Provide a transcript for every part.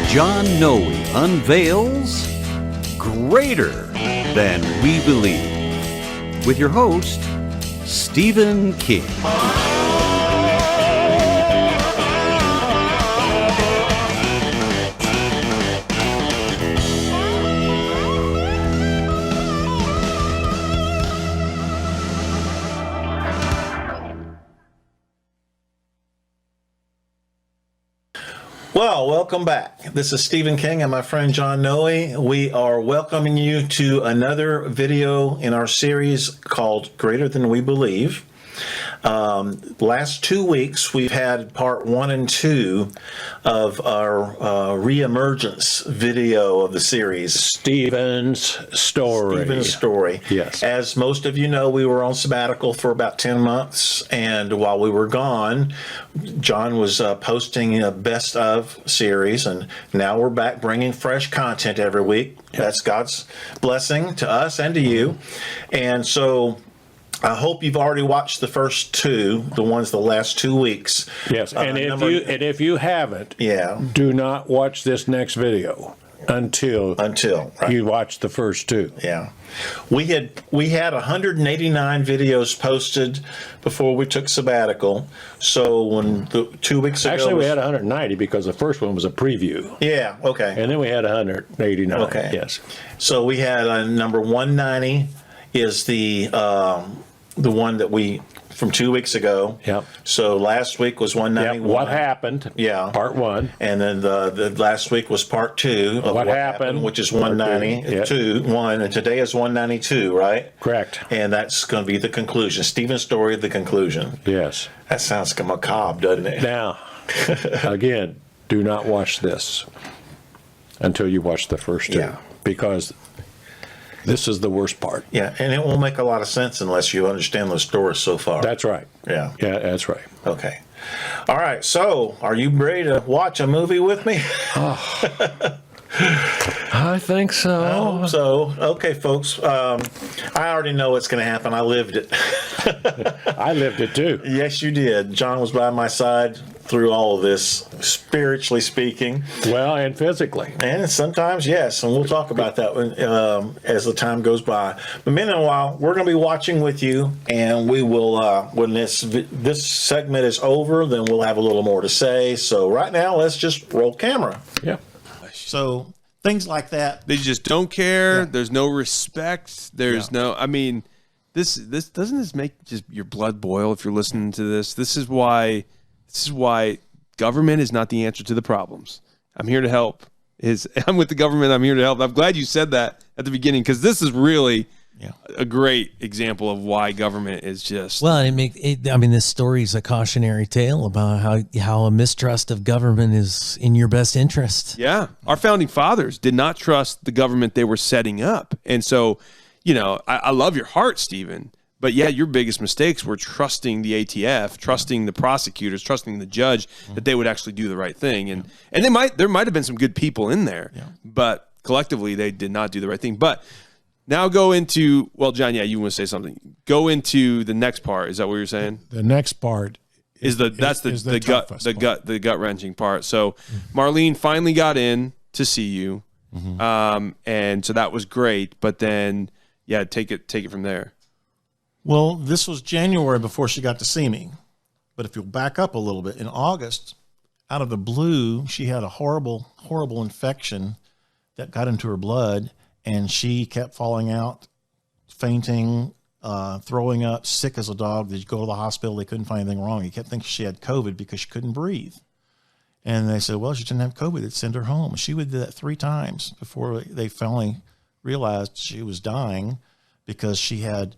John Noe unveils Greater Than We Believe with your host, Stephen King. Well, welcome back. This is Stephen King and my friend John Noe. We are welcoming you to another video in our series called Greater Than We Believe. Last 2 weeks, we've had part 1 and 2 of our reemergence video of the series. Stephen's Story. Stephen's Story. Yes. As most of you know, we were on sabbatical for about 10 months, and while we were gone, John was posting a best of series, and now we're back bringing fresh content every week. Yep. That's God's blessing to us and to you. And so I hope you've already watched the first 2, the ones the last 2 weeks. Yes, and if you haven't, do not watch this next video until right. You watch the first 2. Yeah, we had 189 videos posted before we took sabbatical. So when 2 weeks ago, actually we had 190 because the first one was a preview. Yeah, okay, and then we had 189. Okay, yes. So we had number 190 is the one that we from 2 weeks ago. Yep. So last week was 191. Yep. What happened? Yeah. Part 1. And then the last week was part 2 of what happened, which is 192, 1, and today is 192, right? Correct. And that's going to be the conclusion. Stephen's Story, the conclusion. Yes. That sounds macabre, doesn't it? Now, again, do not watch this until you watch the first 2, because this is the worst part. Yeah, and it won't make a lot of sense unless you understand the story so far. That's right. Yeah. Yeah, that's right. Okay. All right, so are you ready to watch a movie with me? I think so. I hope so. Okay, folks. I already know what's going to happen. I lived it. I lived it too. Yes, you did. John was by my side through all of this, spiritually speaking. Well, and physically. And sometimes, yes. And we'll talk about that as the time goes by. But meanwhile, we're going to be watching with you. And we will, when this segment is over, then we'll have a little more to say. So right now, let's just roll camera. Yeah. So things like that. They just don't care. Yeah. There's no respect. There's no, I mean, this doesn't this make just your blood boil if you're listening to this? This is why government is not the answer to the problems. I'm here to help. I'm with the government. I'm here to help. I'm glad you said that at the beginning, because this is really a great example of why government is just. Well, I mean, this story is a cautionary tale about how a mistrust of government is in your best interest. Yeah. Our founding fathers did not trust the government they were setting up. And so, I love your heart, Stephen. But yeah, your biggest mistakes were trusting the ATF, trusting the prosecutors, trusting the judge that they would actually do the right thing. And there might have been some good people in there, but collectively they did not do the right thing. But now go into, well, John, you want to say something. Go into the next part. Is that what you're saying? The next part is the gut wrenching part. So Marlene finally got in to see you. And so that was great, but then take it from there. Well, this was January before she got to see me. But if you'll back up a little bit, in August, out of the blue, she had a horrible, horrible infection that got into her blood, and she kept falling out, fainting, throwing up, sick as a dog. They'd go to the hospital. They couldn't find anything wrong. He kept thinking she had COVID because she couldn't breathe. And they said, well, she didn't have COVID. They'd send her home. She would do that 3 times before they finally realized she was dying, because she had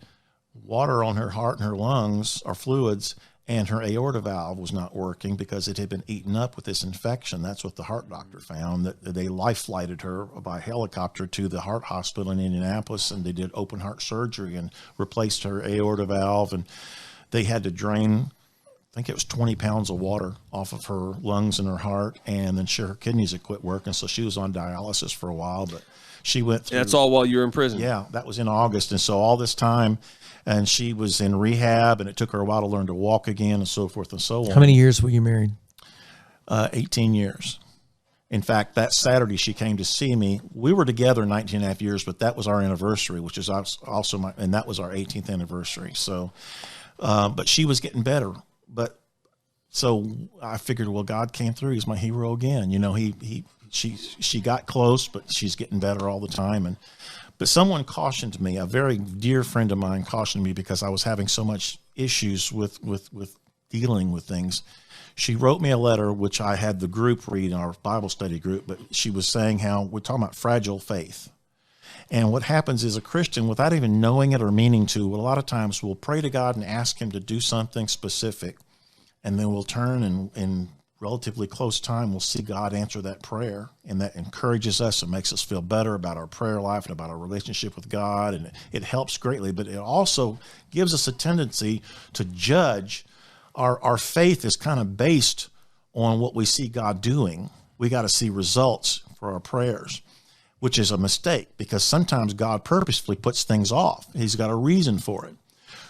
water on her heart and her lungs, or fluids, and her aorta valve was not working because it had been eaten up with this infection. That's what the heart doctor found, that they life flighted her by helicopter to the heart hospital in Indianapolis, and they did open heart surgery and replaced her aorta valve, and they had to drain think it was 20 pounds of water off of her lungs and her heart, and then her kidneys had quit working, so she was on dialysis for a while. But she went through. That's all while you were in prison. Yeah, that was in August, and so all this time, and she was in rehab, and it took her a while to learn to walk again, and so forth and so on. How many years were you married? 18 years. In fact, that Saturday she came to see me. We were together 19 and a half years, but that was our anniversary, which is also and that was our 18th anniversary. So, but she was getting better. But so I figured, well, God came through. He's my hero again. You know, she got close, but she's getting better all the time. But someone cautioned me, a very dear friend of mine cautioned me because I was having so much issues with dealing with things. She wrote me a letter, which I had the group read in our Bible study group, but she was saying how we're talking about fragile faith. And what happens is a Christian, without even knowing it or meaning to, a lot of times we'll pray to God and ask him to do something specific, and then we'll turn and in relatively close time, we'll see God answer that prayer, and that encourages us and makes us feel better about our prayer life and about our relationship with God, and it helps greatly, but it also gives us a tendency to judge. Our faith is kind of based on what we see God doing. We got to see results for our prayers, which is a mistake because sometimes God purposefully puts things off. He's got a reason for it.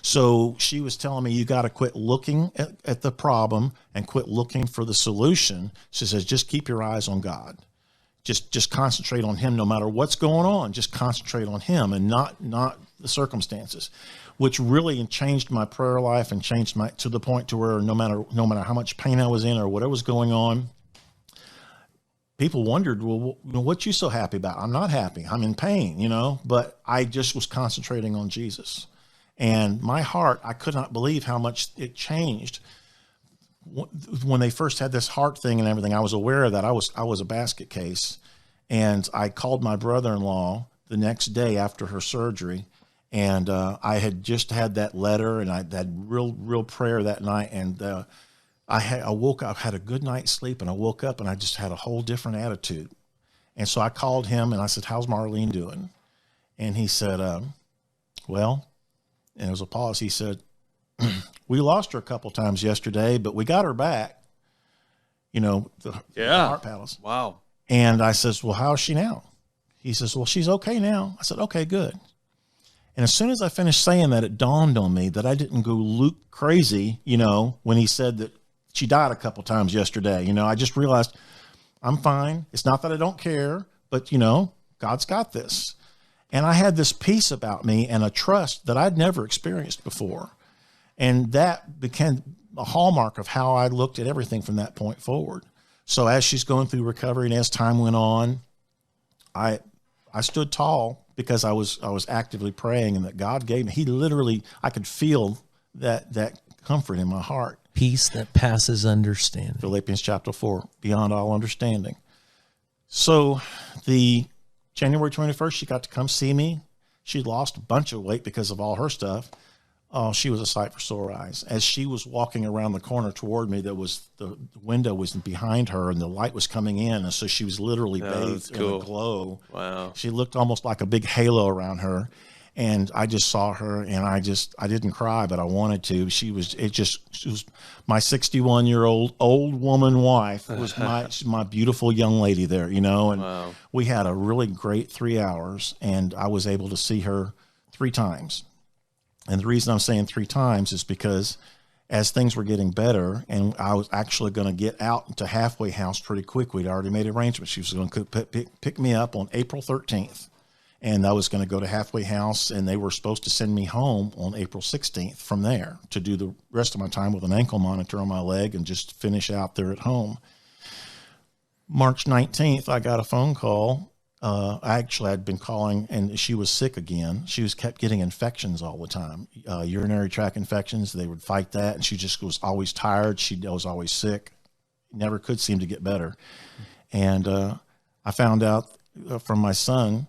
So she was telling me, you got to quit looking at the problem and quit looking for the solution. She says, just keep your eyes on God. Just concentrate on him no matter what's going on. Just concentrate on him and not the circumstances, which really changed my prayer life and changed to the point to where no matter how much pain I was in or whatever was going on, people wondered, well, what you so happy about? I'm not happy. I'm in pain, but I just was concentrating on Jesus. And my heart, I could not believe how much it changed. When they first had this heart thing and everything, I was aware of that. I was a basket case, and I called my brother-in-law the next day after her surgery, and I had just had that letter, and I had real prayer that night, and I woke up, had a good night's sleep, and I woke up, and I just had a whole different attitude. And so I called him, and I said, how's Marlene doing? And he said, well, and there was a pause. He said, we lost her a couple times yesterday, but we got her back, the Heart Palace. Wow. And I says, well, how is she now? He says, well, she's okay now. I said, okay, good. And as soon as I finished saying that, it dawned on me that I didn't go Luke crazy, when he said that she died a couple times yesterday. I just realized I'm fine. It's not that I don't care, but, God's got this. And I had this peace about me and a trust that I'd never experienced before. And that became a hallmark of how I looked at everything from that point forward. So as she's going through recovery and as time went on, I stood tall because I was actively praying, and that God gave me, I could feel that comfort in my heart. Peace that passes understanding. Philippians chapter 4, beyond all understanding. So the January 21st, she got to come see me. She'd lost a bunch of weight because of all her stuff. Oh, she was a sight for sore eyes. As she was walking around the corner toward me, the window was behind her, and the light was coming in, and so she was literally bathed in a glow. Wow! She looked almost like a big halo around her, and I just saw her, and I didn't cry, but I wanted to. She was my 61-year-old old woman wife was my beautiful young lady there, and wow. We had a really great 3 hours, and I was able to see her 3 times. And the reason I'm saying 3 times is because as things were getting better, and I was actually going to get out to halfway house pretty quick. We'd already made arrangements. She was going to pick me up on April 13th, and I was going to go to halfway house, and they were supposed to send me home on April 16th from there to do the rest of my time with an ankle monitor on my leg and just finish out there at home. March 19th, I got a phone call. I'd been calling, and she was sick again. She kept getting infections all the time, urinary tract infections. They would fight that, and she just was always tired. She was always sick, never could seem to get better. And I found out from my son,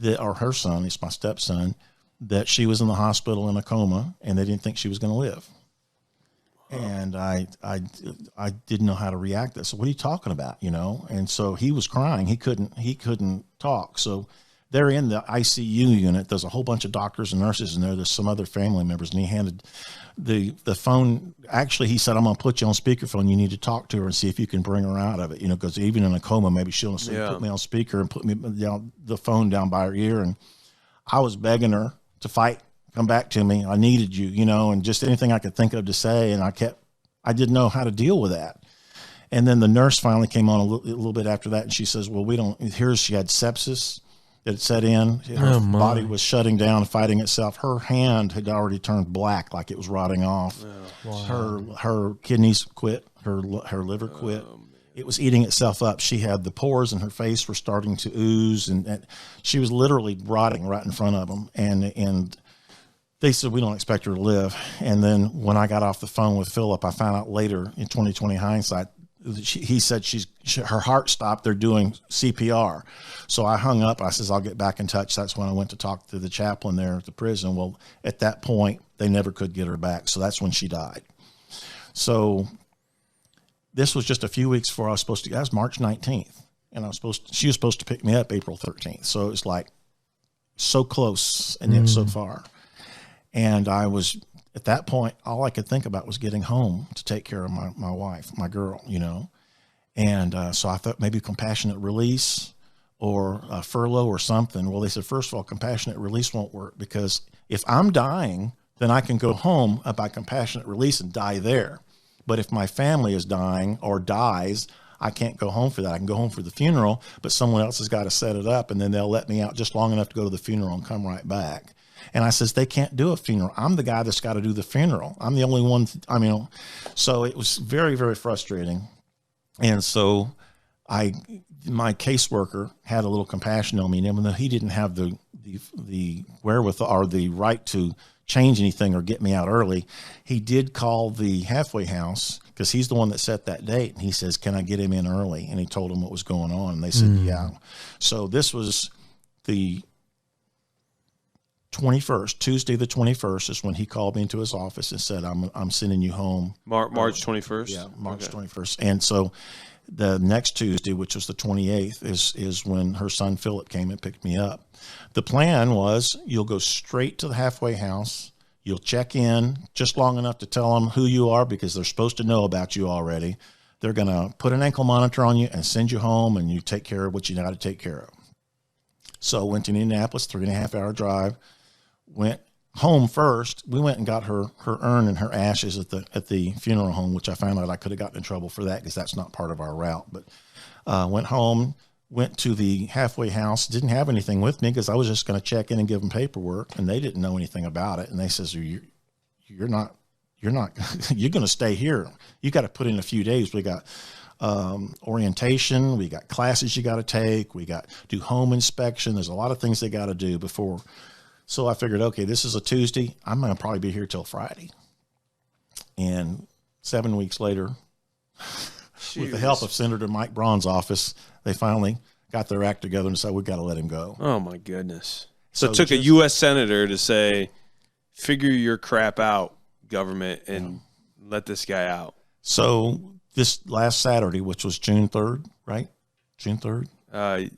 her son, it's my stepson, that she was in the hospital in a coma, and they didn't think she was going to live. And I didn't know how to react. So what are you talking about? And so he was crying. He couldn't talk. So they're in the ICU unit. There's a whole bunch of doctors and nurses in there. There's some other family members, and he handed the phone. Actually, he said, "I'm going to put you on speakerphone. You need to talk to her and see if you can bring her out of it. Because even in a coma, maybe she'll put me on speaker and put me down the phone down by her ear." And I was begging her to fight, come back to me. I needed you, and just anything I could think of to say. And I didn't know how to deal with that. And then the nurse finally came on a little bit after that, and she says, "Well, she had sepsis that had set in. Her body was shutting down, fighting itself. Her hand had already turned black, like it was rotting off. Her kidneys quit, her liver quit. It was eating itself up. She had the pores in her face were starting to ooze, and she was literally rotting right in front of them. And they said, "We don't expect her to live." And then when I got off the phone with Philip, I found out later in 2020 hindsight, he said her heart stopped. They're doing CPR. So I hung up. I says, "I'll get back in touch." That's when I went to talk to the chaplain there at the prison. Well, at that point, they never could get her back. So that's when she died. So this was just a few weeks before I was supposed to. That was March 19th, and she was supposed to pick me up April 13th. So it was like so close and yet so far. And I was, at that point, all I could think about was getting home to take care of my wife, my girl, And so I thought maybe compassionate release or a furlough or something. Well, they said, first of all, compassionate release won't work, because if I'm dying, then I can go home by compassionate release and die there. But if my family is dying or dies, I can't go home for that. I can go home for the funeral, but someone else has got to set it up, and then they'll let me out just long enough to go to the funeral and come right back. And I says, they can't do a funeral. I'm the guy that's got to do the funeral. I'm the only one. So it was very, very frustrating. And so my caseworker had a little compassion on me, and even though he didn't have the wherewithal or the right to change anything or get me out early, he did call the halfway house, because he's the one that set that date. And he says, "Can I get him in early?" And he told him what was going on. And they said, yeah. So this was the 21st, Tuesday the 21st is when he called me into his office and said, I'm sending you home. March 21st? Yeah, March 21st. And so the next Tuesday, which was the 28th, is when her son Philip came and picked me up. The plan was, you'll go straight to the halfway house. You'll check in just long enough to tell them who you are, because they're supposed to know about you already. They're going to put an ankle monitor on you and send you home, and you take care of what you got to take care of. So went to Indianapolis, 3.5-hour drive. Went home first. We went and got her urn and her ashes at the funeral home, which I found out I could have gotten in trouble for that, because that's not part of our route. But went home, went to the halfway house, didn't have anything with me because I was just going to check in and give them paperwork, and they didn't know anything about it. And they says, you're not you're going to stay here. You got to put in a few days. We got orientation, we got classes you got to take, we got do home inspection. There's a lot of things they got to do before. So I figured, okay, this is a Tuesday. I'm going to probably be here till Friday. And 7 weeks later, with the help of Senator Mike Braun's office, they finally got their act together and said, we've got to let him go. Oh, my goodness. So it took a U.S. senator to say, figure your crap out, government, and let this guy out. So this last Saturday, which was June 3rd, right? June 3rd?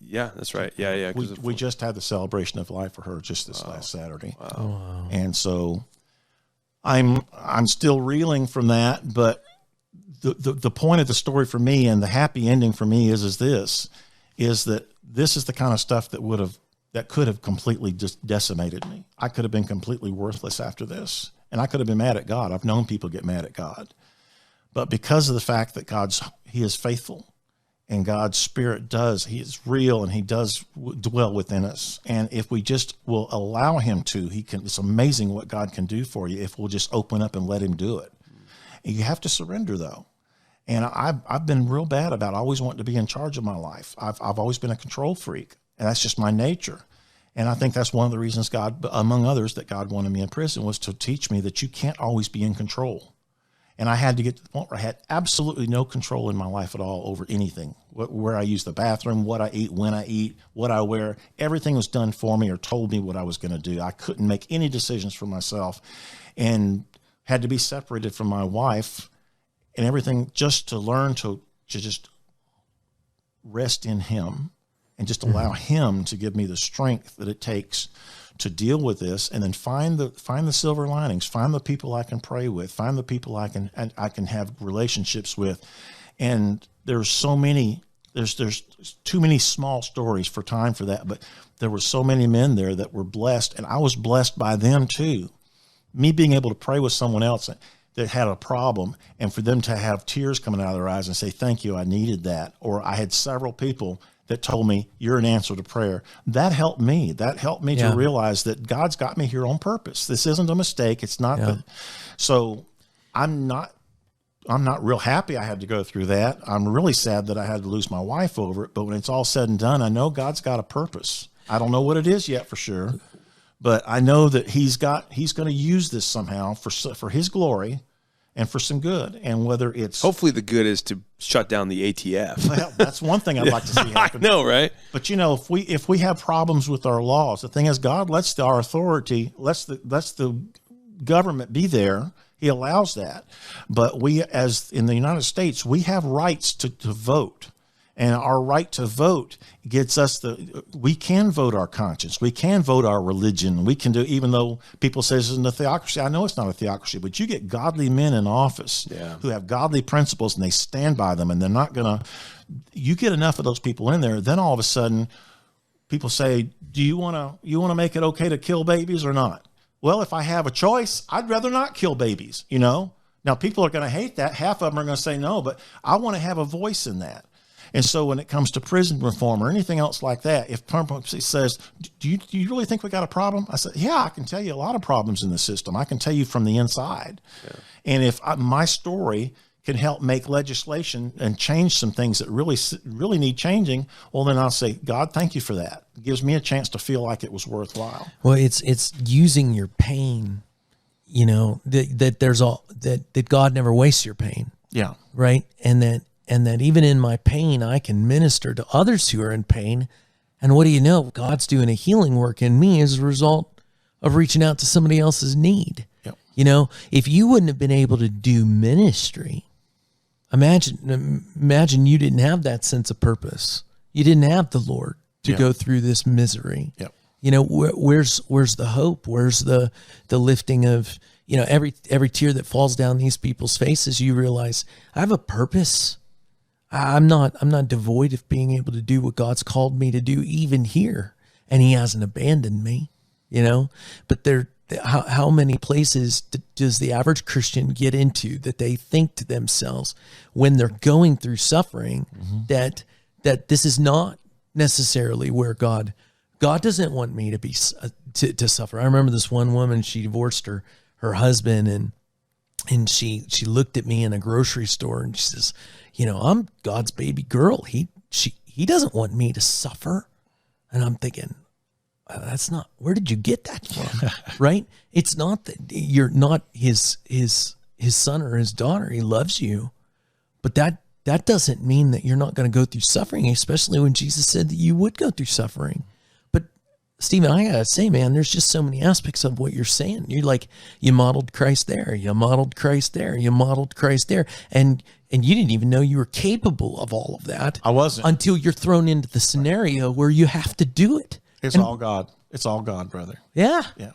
Yeah, that's right. Yeah. We just had the celebration of life for her just this last Saturday. Wow. And so I'm still reeling from that, but the point of the story for me and the happy ending for me is that this is the kind of stuff that could have completely just decimated me. I could have been completely worthless after this, and I could have been mad at God. I've known people get mad at God, but because of the fact that He is faithful, and God's Spirit He is real, and He does dwell within us. And if we just will allow Him to, it's amazing what God can do for you if we'll just open up and let Him do it. And you have to surrender, though. And I've been real bad about always wanting to be in charge of my life. I've always been a control freak, and that's just my nature. And I think that's one of the reasons God, among others, that God wanted me in prison, was to teach me that you can't always be in control. And I had to get to the point where I had absolutely no control in my life at all over anything, where I use the bathroom, what I eat, when I eat, what I wear. Everything was done for me or told me what I was going to do. I couldn't make any decisions for myself, and had to be separated from my wife and everything just to learn to just rest in Him and just allow him to give me the strength that it takes to deal with this, and then find the silver linings, find the people I can pray with, find the people I can have relationships with. And there's so many, there's too many small stories for time for that, but there were so many men there that were blessed, and I was blessed by them too. Me being able to pray with someone else that had a problem, and for them to have tears coming out of their eyes and say, thank you, I needed that. Or I had several people that told me, you're an answer to prayer. That helped me. That helped me to realize that God's got me here on purpose. This isn't a mistake. It's not so I'm not real happy I had to go through that. I'm really sad that I had to lose my wife over it. But when it's all said and done, I know God's got a purpose. I don't know what it is yet for sure, but I know that he's going to use this somehow for his glory and for some good. And whether it's hopefully the good is to shut down the ATF. Well, that's one thing I'd like to see happen. I know, right? But if we have problems with our laws, the thing is, God lets our authority, lets the government be there. He allows that. But we, as in the United States, we have rights to vote. And our right to vote gets us we can vote our conscience. We can vote our religion. We can do, even though people say this isn't a theocracy. I know it's not a theocracy, but you get godly men in office who have godly principles, and they stand by them, and they're not going to, you get enough of those people in there, then all of a sudden people say, do you want to make it okay to kill babies or not? Well, if I have a choice, I'd rather not kill babies, Now, people are going to hate that. Half of them are going to say no, but I want to have a voice in that. And so when it comes to prison reform or anything else like that, if Permanency says, do you really think we got a problem? I said, yeah, I can tell you a lot of problems in the system. I can tell you from the inside. Yeah. And if my story can help make legislation and change some things that really need changing, well, then I'll say, God, thank you for that. It gives me a chance to feel like it was worthwhile. Well, it's using your pain, that God never wastes your pain. Yeah. Right. And that even in my pain, I can minister to others who are in pain. And what do you know? God's doing a healing work in me as a result of reaching out to somebody else's need. Yep. If you wouldn't have been able to do ministry, imagine you didn't have that sense of purpose. You didn't have the Lord to go through this misery. Yep. Where's the hope? Where's the lifting of, every tear that falls down these people's faces, you realize I have a purpose. I'm not devoid of being able to do what God's called me to do, even here, and He hasn't abandoned me, But how many places does the average Christian get into that they think to themselves when they're going through suffering that this is not necessarily where God doesn't want me to be to suffer. I remember this one woman, she divorced her husband, and she looked at me in a grocery store and she says, I'm God's baby girl. He doesn't want me to suffer. And I'm thinking, that's not, where did you get that from? Right? It's not that you're not his son or his daughter. He loves you. But that doesn't mean that you're not going to go through suffering, especially when Jesus said that you would go through suffering. But Stephen, I gotta say, man, there's just so many aspects of what you're saying. You're like, you modeled Christ there, you modeled Christ there, you modeled Christ there. And you didn't even know you were capable of all of that. I wasn't. Until you're thrown into the scenario where you have to do it. It's all God. It's all God, brother. Yeah. Yeah.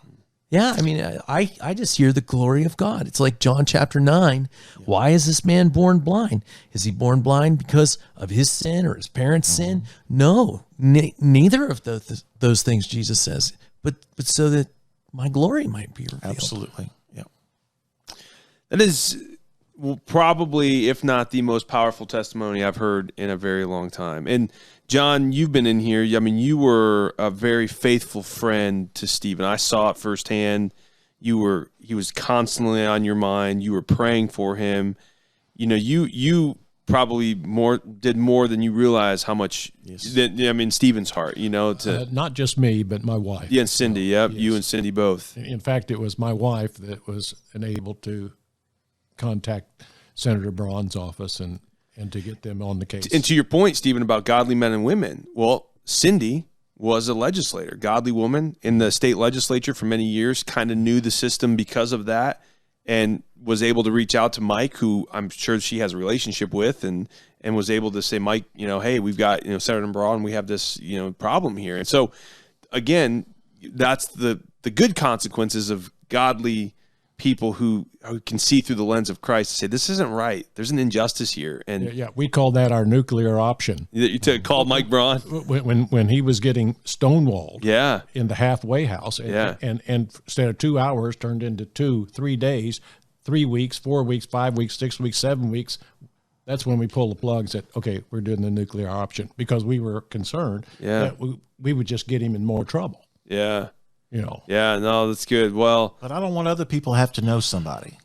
Yeah. I mean, I just hear the glory of God. It's like John chapter 9. Yeah. Why is this man born blind? Is he born blind because of his sin or his parents' sin? No, neither of those things, Jesus says, but so that my glory might be revealed. Absolutely. Yeah. That is probably, if not the most powerful testimony I've heard in a very long time. And John, you've been in here. I mean, you were a very faithful friend to Stephen. I saw it firsthand. He was constantly on your mind. You were praying for him. You probably did more than you realize how much. Yes. Stephen's heart. Not just me, but my wife. Yeah, and Cindy. Yep, yes. You and Cindy both. In fact, it was my wife that was enabled to contact Senator Braun's office and to get them on the case. And to your point, Stephen, about godly men and women, well, Cindy was a legislator, godly woman in the state legislature for many years, kind of knew the system because of that. and was able to reach out to Mike, who I'm sure she has a relationship with, and was able to say, Mike, hey, we've got, Senator Brown, we have this, problem here. And so, again, that's the good consequences of godly people who can see through the lens of Christ and say, this isn't right. There's an injustice here. And Yeah, we call that our nuclear option. you called Mike Braun. When he was getting stonewalled Yeah. in the halfway house, and instead of 2 hours turned into 3 days, 3 weeks, 4 weeks, 5 weeks, 6 weeks, 7 weeks. That's when we pull the plug and said, okay, we're doing the nuclear option, because we were concerned that we would just get him in more trouble. Yeah. Yeah, no, that's good. Well, But I don't want other people to have to know somebody.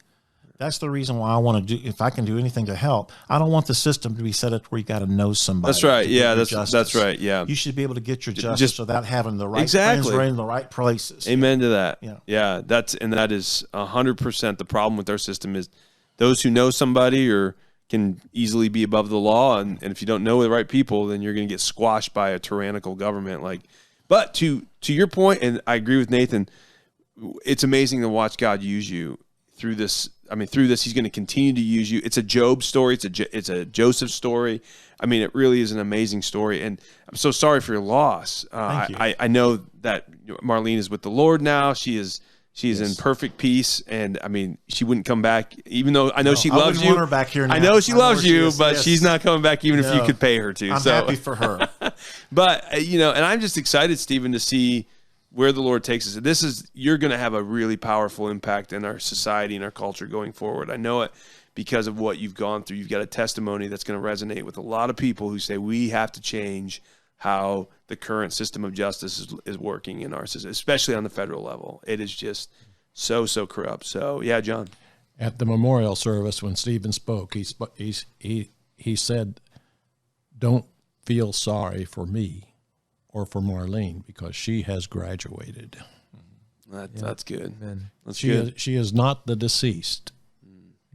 That's the reason why I want to do, if I can do anything to help, I don't want the system to be set up where you got to know somebody. that's right. to get Yeah, your that's justice. right. Yeah. You should be able to get your justice without having the right Exactly. friends right in the right places. Amen to that. Yeah. Yeah. That is 100% the problem with our system is those who know somebody or can easily be above the law. And if you don't know the right people, then you're going to get squashed by a tyrannical government. But to your point, and I agree with Nathan, it's amazing to watch God use you through this. I mean, through this, he's going to continue to use you. It's a Job story. It's a Joseph story. I mean, it really is an amazing story. And I'm so sorry for your loss. Thank you. I know that Marlene is with the Lord now. She is in perfect peace. And I mean, she wouldn't come back, even though I know she loves wouldn't you. want her back here now. I know she I know loves where she you, is, but yes. she's not coming back, even if you No. could pay her to. I'm happy for her. But, and I'm just excited, Stephen, to see where the Lord takes us. You're going to have a really powerful impact in our society and our culture going forward. I know it because of what you've gone through. You've got a testimony that's going to resonate with a lot of people who say we have to change how the current system of justice is working in our system, especially on the federal level. It is just so corrupt. So, yeah, John. At the memorial service, when Stephen spoke, he said, "Don't feel sorry for me or for Marlene, because she has graduated. That's good. Amen. That's She good. is, she is not the deceased.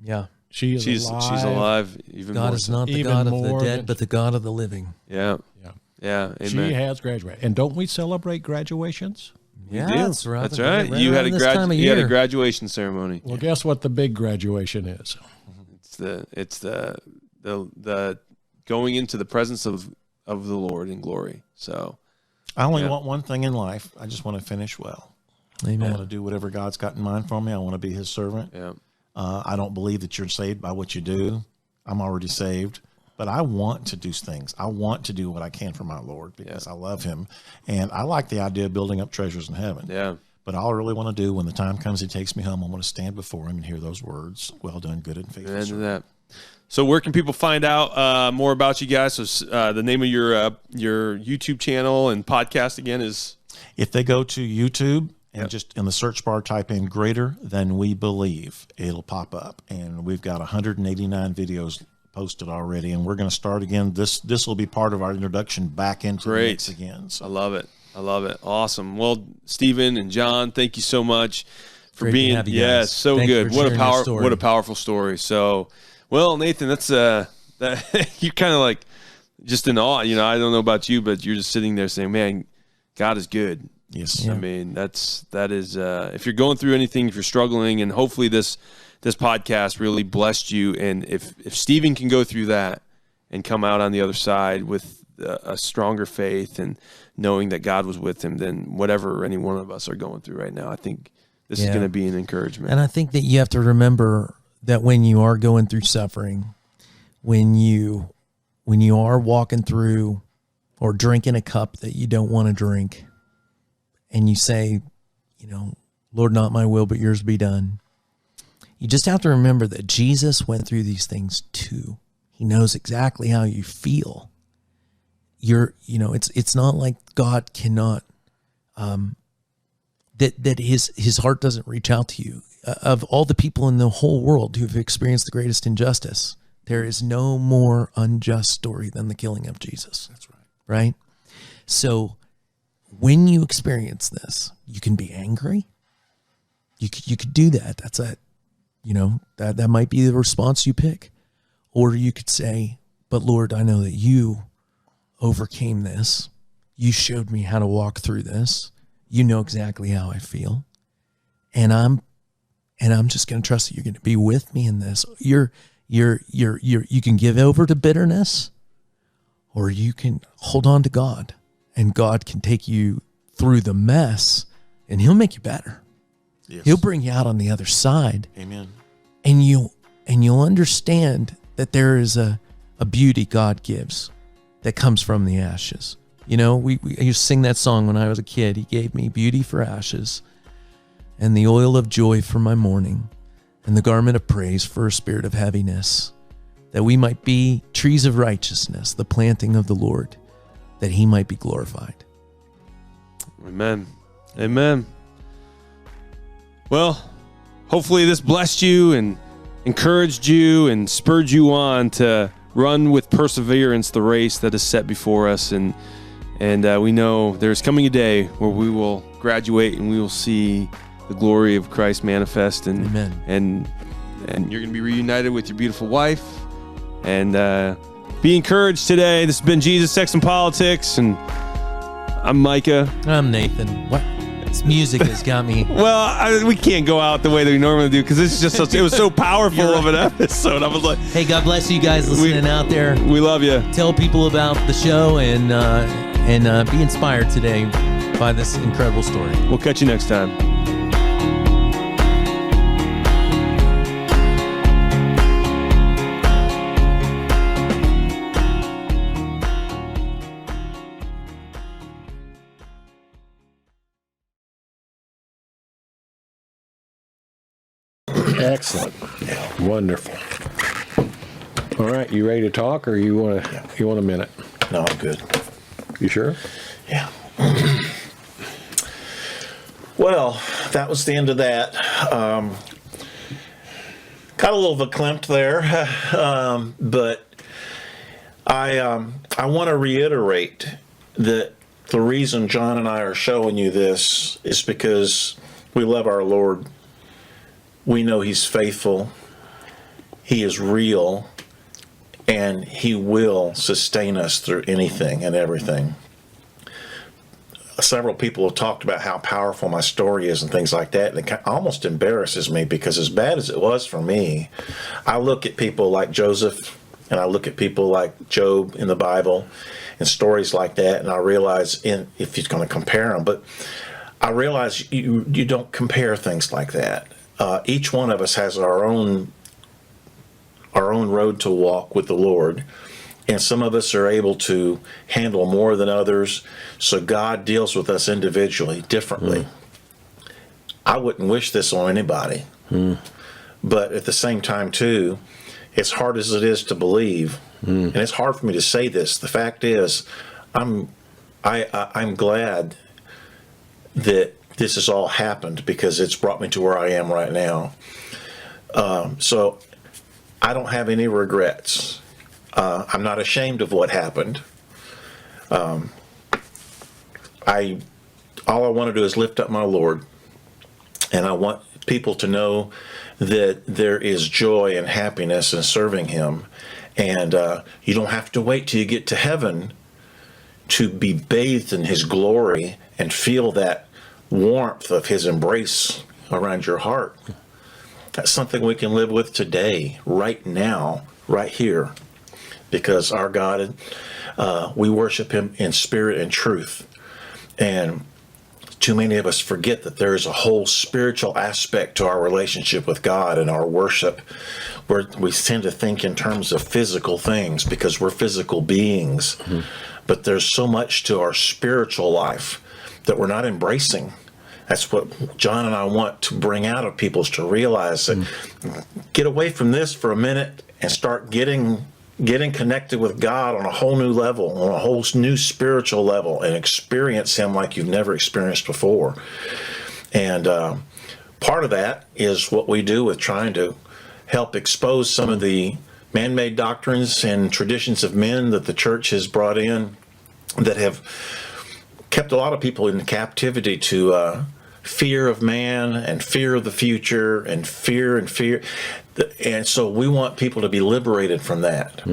Yeah. She's alive. She's alive. Even God more is so. not the Even God of the more dead, than- but the God of the living. Yeah. Yeah. Yeah. Amen. She has graduated. And don't we celebrate graduations? Yeah, do. that's right. That's right. You had a graduation ceremony. Well, guess what the big graduation is? It's the going into the presence of the Lord in glory. So I only want one thing in life. I just want to finish well. I want to Amen. do whatever God's got in mind for me. I want to be his servant. yeah. I don't believe that you're saved by what you do. I'm already saved. But I want to do things. I want to do what I can for my Lord because I love him. And I like the idea of building up treasures in heaven. Yeah. But all I really want to do when the time comes he takes me home, I want to stand before him and hear those words, well done, good and faithful Amen to servant. that. So where can people find out more about you guys? So the name of your YouTube channel and podcast again is? If they go to YouTube and just in the search bar type in Greater Than We Believe, it'll pop up. And we've got 189 videos posted already, and we're going to start again. This will be part of our introduction back into the mix again. I So love it. I love it. Awesome. Well, Stephen and John, thank you so much for Great to being. have you Yeah, guys. so Thanks good. for What a sharing your story. what a powerful story. So, well, Nathan, that's that you're kind of like just in awe. You know, I don't know about you, but you're just sitting there saying, "Man, God is good." yes, I mean, that is if you're going through anything, if you're struggling, and hopefully this podcast really blessed you. And if Stephen can go through that and come out on the other side with a stronger faith and knowing that God was with him, then whatever any one of us are going through right now, I think this is Yeah. going to be an encouragement. And I think that you have to remember that when you are going through suffering, when you are walking through or drinking a cup that you don't want to drink, and you say, Lord, not my will, but yours be done. You just have to remember that Jesus went through these things too. He knows exactly how you feel. It's not like God cannot, that his heart doesn't reach out to you. Of all the people in the whole world who've experienced the greatest injustice, there is no more unjust story than the killing of Jesus. that's right. Right? So when you experience this, you can be angry. You could do that. That's that might be the response you pick. Or you could say, but Lord, I know that you overcame this. You showed me how to walk through this. You know exactly how I feel. And I'm and I'm just going to trust that you're going to be with me in this. You can give over to bitterness, or you can hold on to God, and God can take you through the mess, and he'll make you better. Yes. He'll bring you out on the other side. Amen. And you'll understand that there is a beauty God gives that comes from the ashes. You know, I used to sing that song when I was a kid. He gave me beauty for ashes, and the oil of joy for my mourning, and the garment of praise for a spirit of heaviness, that we might be trees of righteousness, the planting of the Lord, that he might be glorified. Amen. Amen. Well, hopefully this blessed you and encouraged you and spurred you on to run with perseverance the race that is set before us. And we know there's coming a day where we will graduate and we will see the glory of Christ manifest. And Amen. And you're going to be reunited with your beautiful wife. And be encouraged today. This has been Jesus, Sex, and Politics. And I'm Micah. I'm Nathan. What? This music has got me. Well, we can't go out the way that we normally do because it's just it was so powerful of an episode. I was like, hey, God bless you guys listening out there. We love you. Tell people about the show and be inspired today by this incredible story. We'll catch you next time. Excellent. Wonderful. All right, you ready to talk, or you want a minute? No, I'm good. You sure? Yeah. Well, that was the end of that. Got a little verklempt there, but I want to reiterate that the reason John and I are showing you this is because we love our Lord. We know he's faithful, he is real, and he will sustain us through anything and everything. Several people have talked about how powerful my story is and things like that, and it almost embarrasses me because as bad as it was for me, I look at people like Joseph and I look at people like Job in the Bible and stories like that, and I realize if you're going to compare them, but I realize you don't compare things like that. Each one of us has our own road to walk with the Lord, and some of us are able to handle more than others, so God deals with us individually differently. I wouldn't wish this on anybody, but at the same time too, as hard as it is to believe, and it's hard for me to say this, the fact is I'm glad that this has all happened because it's brought me to where I am right now. So I don't have any regrets. I'm not ashamed of what happened. All I want to do is lift up my Lord, and I want people to know that there is joy and happiness in serving him, and you don't have to wait till you get to heaven to be bathed in his glory and feel that warmth of his embrace around your heart. That's something we can live with today, right now, right here, because our God, we worship him in spirit and truth. And too many of us forget that there is a whole spiritual aspect to our relationship with God and our worship, where we tend to think in terms of physical things because we're physical beings. But there's so much to our spiritual life that we're not embracing. That's what John and I want to bring out of people, is to realize that get away from this for a minute and start getting connected with God on a whole new level, on a whole new spiritual level, and experience him like you've never experienced before. And part of that is what we do with trying to help expose some of the man-made doctrines and traditions of men that the church has brought in that have kept a lot of people in captivity to fear of man and fear of the future and fear. And so we want people to be liberated from that.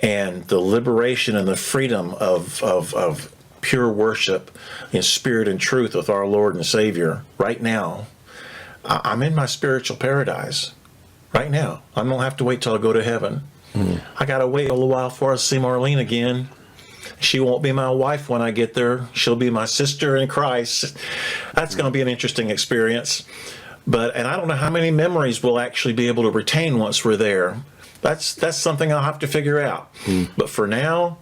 And the liberation and the freedom of pure worship in spirit and truth with our Lord and Savior right now. I'm in my spiritual paradise right now. I don't have to wait till I go to heaven. I got to wait a little while before I see Marlene again. She won't be my wife when I get there. She'll be my sister in Christ. That's going to be an interesting experience. And I don't know how many memories we'll actually be able to retain once we're there. That's something I'll have to figure out. But for now,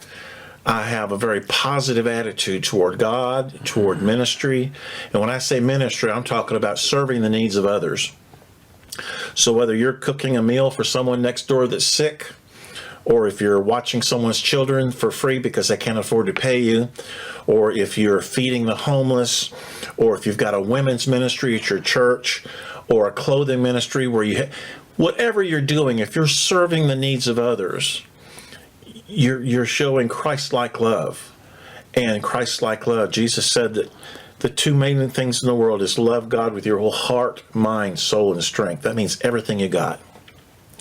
I have a very positive attitude toward God, toward ministry. And when I say ministry, I'm talking about serving the needs of others. So whether you're cooking a meal for someone next door that's sick, or if you're watching someone's children for free because they can't afford to pay you, or if you're feeding the homeless, or if you've got a women's ministry at your church, or a clothing ministry where whatever you're doing, if you're serving the needs of others, you're showing Christ-like love. And Christ-like love, Jesus said that the two main things in the world is love God with your whole heart, mind, soul, and strength. That means everything you got.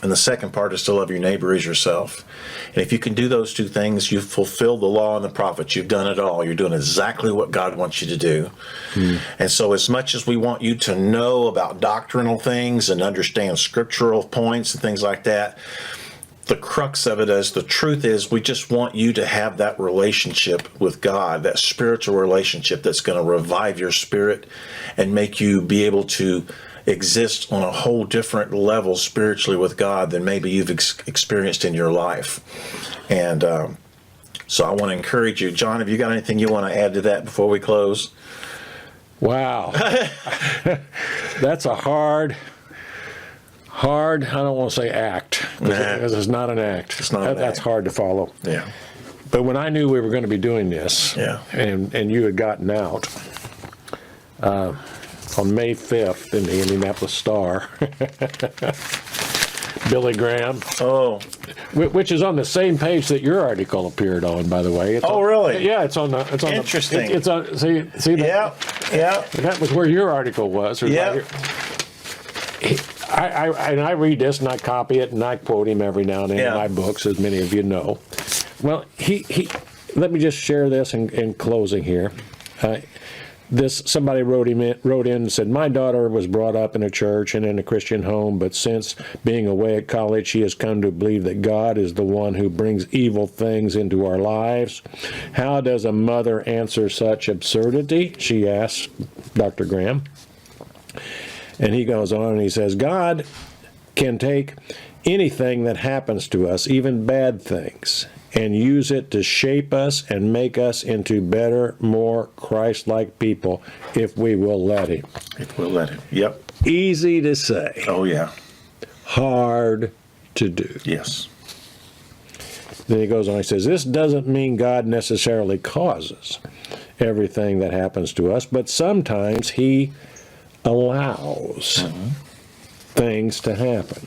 And the second part is to love your neighbor as yourself. And if you can do those two things, you've fulfilled the law and the prophets. You've done it all. You're doing exactly what God wants you to do. And so as much as we want you to know about doctrinal things and understand scriptural points and things like that, the crux of it is, the truth is, we just want you to have that relationship with God, that spiritual relationship that's going to revive your spirit and make you be able to exist on a whole different level spiritually with God than maybe you've experienced in your life. And so I want to encourage you. John, have you got anything you want to add to that before we close? Wow. That's a hard, I don't want to say act, because it's not an act. It's not That's hard to follow. Yeah. But when I knew we were going to be doing this, Yeah. and you had gotten out, on May 5th in the Indianapolis Star, Billy Graham. Oh. Which is on the same page that your article appeared on, by the way. It's really? Yeah, it's on the. It's on Interesting. The, it's on. See that? Yeah. That was where your article was. Yeah. I read this and I copy it and I quote him every now and then in my books, as many of you know. Well, he let me just share this in closing here. Somebody wrote in and said, my daughter was brought up in a church and in a Christian home, but since being away at college, she has come to believe that God is the one who brings evil things into our lives. How does a mother answer such absurdity? She asks Dr. Graham. And he goes on and he says, God can take anything that happens to us, even bad things, and use it to shape us and make us into better, more Christ-like people if we will let him. If we'll let him. Yep. Easy to say. Oh, yeah. Hard to do. Yes. Then he goes on, he says, this doesn't mean God necessarily causes everything that happens to us, but sometimes he allows things to happen.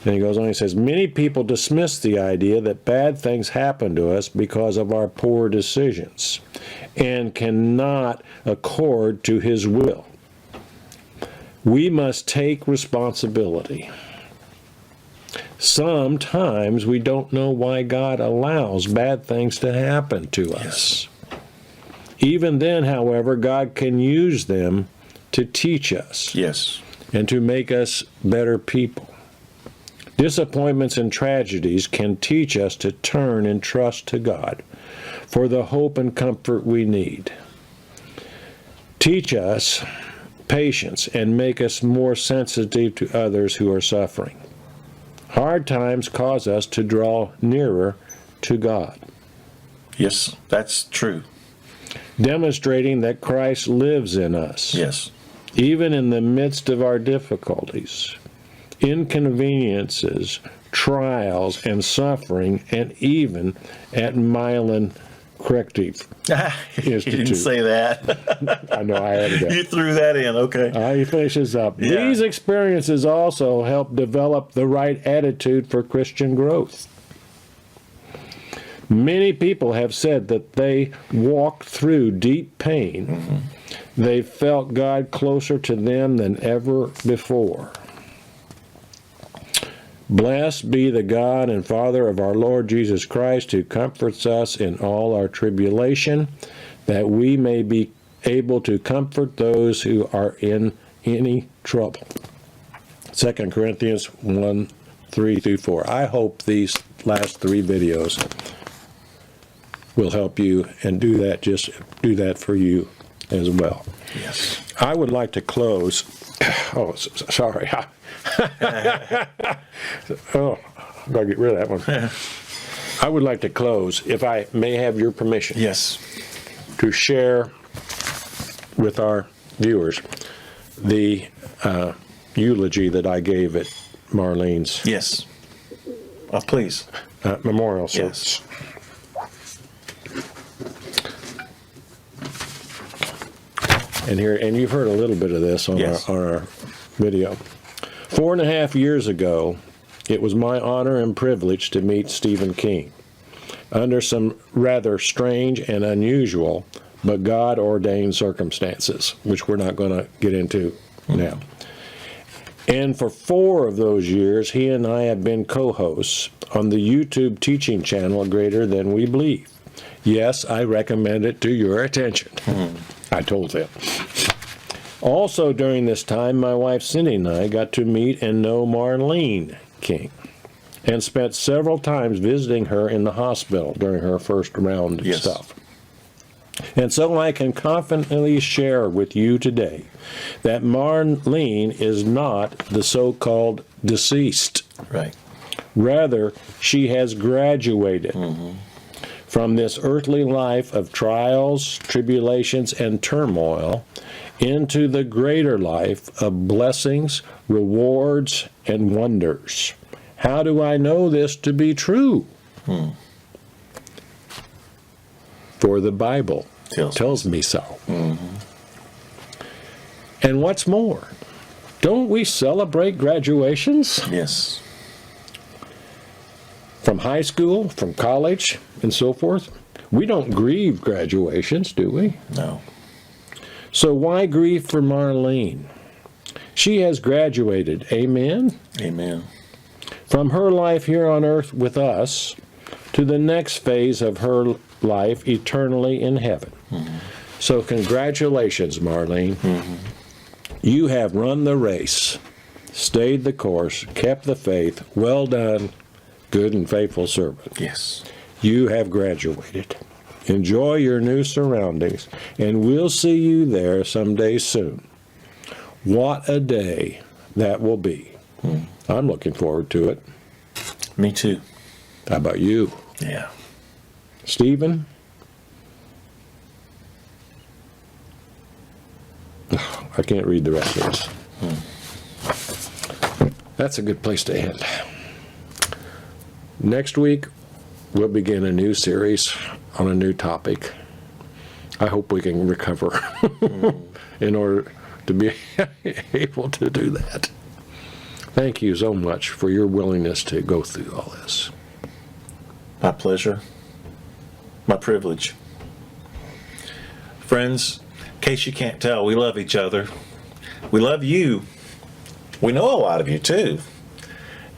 And he goes on, he says, many people dismiss the idea that bad things happen to us because of our poor decisions and cannot accord to his will. We must take responsibility. Sometimes we don't know why God allows bad things to happen to us. Even then, however, God can use them to teach us. Yes. And to make us better people. Disappointments and tragedies can teach us to turn and trust to God for the hope and comfort we need. Teach us patience and make us more sensitive to others who are suffering. Hard times cause us to draw nearer to God. Yes, that's true. Demonstrating that Christ lives in us. Yes. Even in the midst of our difficulties, inconveniences, trials, and suffering, and even at Milan Corrective You Institute. didn't say that. I know I added that. You threw that in. Okay. He finishes up. Yeah. These experiences also help develop the right attitude for Christian growth. Many people have said that they walked through deep pain. They felt God closer to them than ever before. Blessed be the God and Father of our Lord Jesus Christ, who comforts us in all our tribulation, that we may be able to comfort those who are in any trouble. 2 Corinthians 1, 3 through 4. I hope these last 3 videos will help you and do that for you as well. Yes. I would like to close. Oh, sorry. Oh, I've got to get rid of that one. I would like to close, if I may have your permission. Yes. To share with our viewers the eulogy that I gave at Marlene's Yes. Oh, please. memorial service. Yes. And you've heard a little bit of this on Yes. our video. 4.5 years ago, it was my honor and privilege to meet Stephen King under some rather strange and unusual but God-ordained circumstances, which we're not going to get into now. And for 4 of those years, he and I have been co-hosts on the YouTube teaching channel Greater Than We Believe. Yes, I recommend it to your attention. I told them. Also during this time, my wife Cindy and I got to meet and know Marlene King and spent several times visiting her in the hospital during her first round of Yes. stuff. And so I can confidently share with you today that Marlene is not the so-called deceased. Right. Rather, she has graduated from this earthly life of trials, tribulations, and turmoil into the greater life of blessings, rewards, and wonders. How do I know this to be true? For the Bible tells me so. And what's more, don't we celebrate graduations? Yes. From high school, from college, and so forth? We don't grieve graduations, do we? No. So why grieve for Marlene? She has graduated, amen? Amen. From her life here on earth with us to the next phase of her life eternally in heaven. So congratulations, Marlene. You have run the race, stayed the course, kept the faith. Well done, good and faithful servant. Yes. You have graduated. Enjoy your new surroundings, and we'll see you there someday soon. What a day that will be. I'm looking forward to it. Me too. How about you? Yeah. Stephen? I can't read the rest of this. That's a good place to end. Next week, we'll begin a new series on a new topic. I hope we can recover in order to be able to do that. Thank you so much for your willingness to go through all this. My pleasure. My privilege. Friends, in case you can't tell, we love each other. We love you. We know a lot of you too.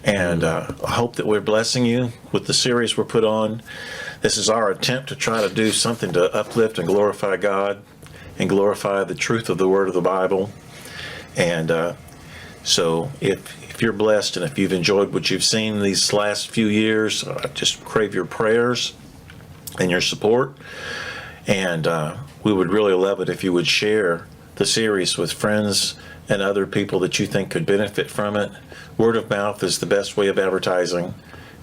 And I hope that we're blessing you with the series we're put on. This is our attempt to try to do something to uplift and glorify God and glorify the truth of the Word of the Bible. And so if you're blessed and if you've enjoyed what you've seen these last few years, I just crave your prayers and your support. And we would really love it if you would share the series with friends and other people that you think could benefit from it. Word of mouth is the best way of advertising.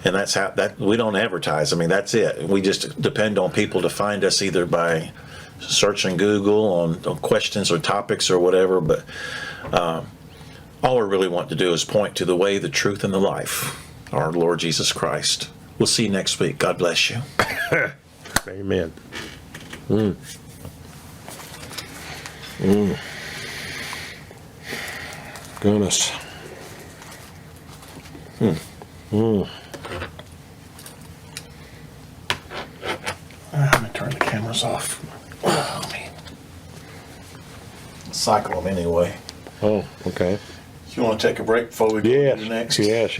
And that's how we don't advertise. I mean, that's it. We just depend on people to find us either by searching Google on questions or topics or whatever. But all we really want to do is point to the way, the truth, and the life, our Lord Jesus Christ. We'll see you next week. God bless you. Amen. Goodness. I'm going to turn the cameras off. Oh, man. Cycle them anyway. Oh, okay. You want to take a break before we go to the next? Yes.